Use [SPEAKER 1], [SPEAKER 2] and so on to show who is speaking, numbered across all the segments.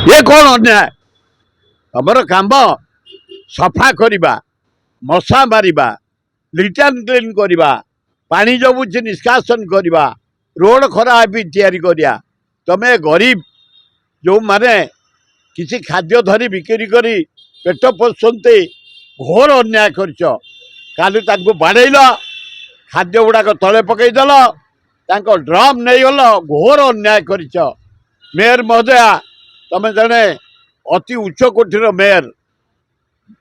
[SPEAKER 1] ये कौन अन्याय तमर काम सफा करवा मशा मारिबा रिटर्न क्लीन करवा पानी जबुची निष्कासन करवा रोड खराब तैयारी करिया तमे गरीब जो माने किसी खाद्य धरी बिक्री करी पेट पोषंते घोर अन्याय करछ काली तांको बाड़ेल खाद्य गुड़ाक तले पकईदेल तांको ड्रम नहीं गल घोर अन्याय करछ मेयर महोदया तमे जने अति उच्च कोठीर मेयर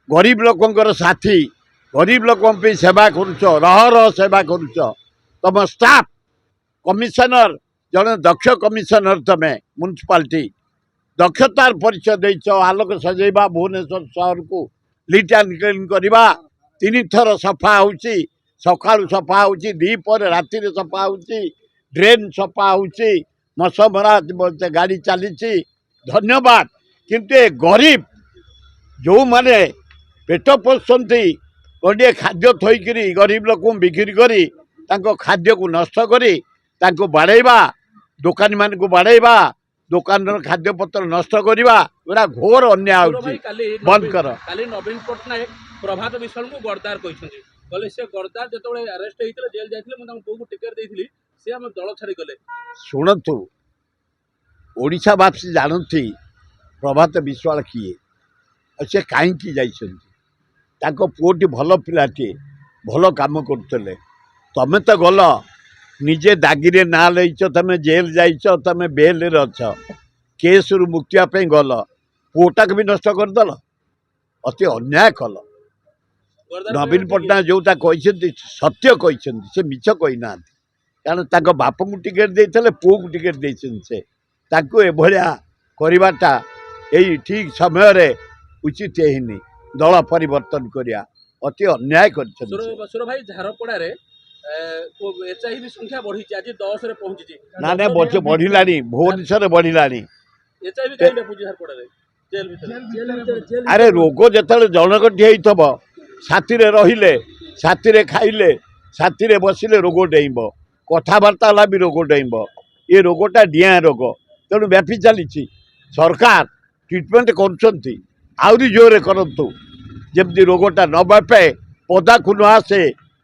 [SPEAKER 1] गरीब लोकंकर साथी गरीब लोकों पे सेवा करुच रह सेवा करुच तम स्टाफ कमिशनर जड़े दक्ष कमिशनर तमें म्युनिसिपालिटी दक्षतार परिचय देच आलोक सजेबा भुवनेश्वर सहर को लिट एंड क्लीन करवा 3 थर सफा होची सका सफा होची दीपर राति सफा होची ड्रेन सफा होची मशमरा गाड़ी चली धन्यवाद किंतु ए गरीब जो माने पेट पोषंती गोटे खाद्य थोकरी गरीब लोक बिक्री करी खाद्य को नष्ट करी बाड़ेबा दुकानी मान को बाड़ेबा दुकान खाद्य पत्र नष्ट करवा गोटा घोर अन्याय बंद कर
[SPEAKER 2] नवीन पट्टनायक प्रभात विश्वाल को गद्दार कहते से गद्दार जो अरेस्ट होते जेल जाते पुओ को टिकेट देती सी आम दल छाड़ी गले
[SPEAKER 1] शुणु ओडावासी जानती प्रभात विश्वाल किए से कहीं जा पुओटी भल पिलाटी भल काम करुले तमें तो गल निजे दागिरे ना लैच तमें जेल जाइच तमें बेल अच्छ केस रु मुक्तियापी गल पुओटा भी नष्ट करदेल अति अन्याय कल नवीन पट्टनायक जोटा कहते सत्य कहते से मिछ कहीना कारण बाप को टिकेट देते पुओ को टिकेट देते एभलिया करवाटा यही ठीक समय उचित है दल परिवर्तन करिया अति अन्याय कर
[SPEAKER 2] सुर भाई झारपड़ा एचआईवी संख्या बढ़ी आज 10 रे पहुंची
[SPEAKER 1] ना ना बढ़ला भुवनेश्वर बढ़ला अरे रोग जो जनगठी होइथबो साथी रे रहिले साथी रे खाइले साथी रे बसिले रोग डेइब कथबार्ता ला भी रोग डेइब ये रोगटा डिया रोग तेणु व्यापी चली सरकार ट्रिटमेंट कर आउरी जोरे करंतु जमती रोगटा न व्यापे पदा को न आसे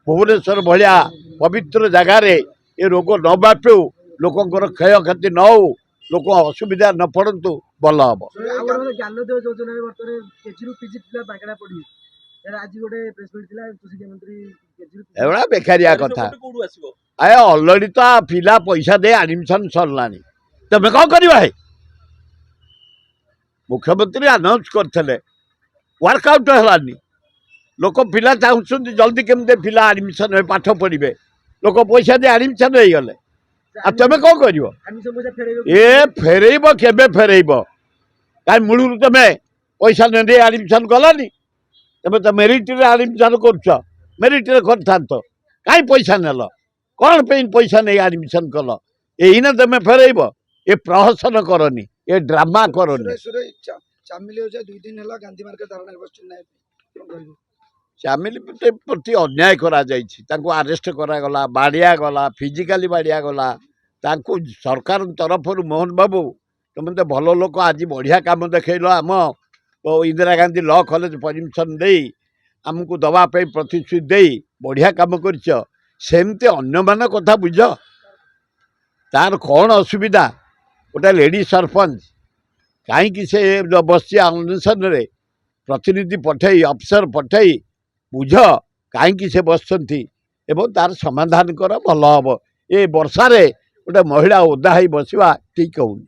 [SPEAKER 1] भुवनेश्वर भाया पवित्र जगार ये रोग न व्यापू लोकंर क्षय क्षति न हो लोक असुविधा न पड़तु भल हम एवं बेकारिया कथा आए अलरेडी तो पिला पैसा दे एडमिशन सरला तमें कौन करवा है मुख्यमंत्री अनाउंस करते वर्कआउट है लोक पिला चाहते जल्दी केमते पिला एडमिशन पाठ पढ़े लोक पैसा दे एडमिशन हो गले तमें कौन कर ये फेरब के फेरब कहीं मूल तुम पैसा नहीं दे एडमिशन कलानी तुम तो मेरिट एडमिशन कर मेरिट कर कहीं पैसा नेल कौन पे पैसा नहीं एडमिशन कल यही ना तुम फेरब ये प्रहसन करनी ये ड्रामा करनी चामिल प्रति अन्याय करा अरेस्ट करागला बाड़िया गला फिजिकाली बाड़िया गला सरकार तरफ मोहन बाबू तुम तो भल लोक आज बढ़िया काम देखल आम Indira Gandhi law college permission दे आमको दवाई प्रतिश्रुति दे बढ़िया काम करमती अन्य मान कथा बुझ तार कौन असुविधा गोटे लेडी सरपंच कहीं से बस अन्वेषण प्रतिनिधि पठे अफसर पठे बुझ कहीं से बसती एवं तार समाधान कर भल हम ये वर्षा गोटे महिला ओदा बसवा ठीक होनी।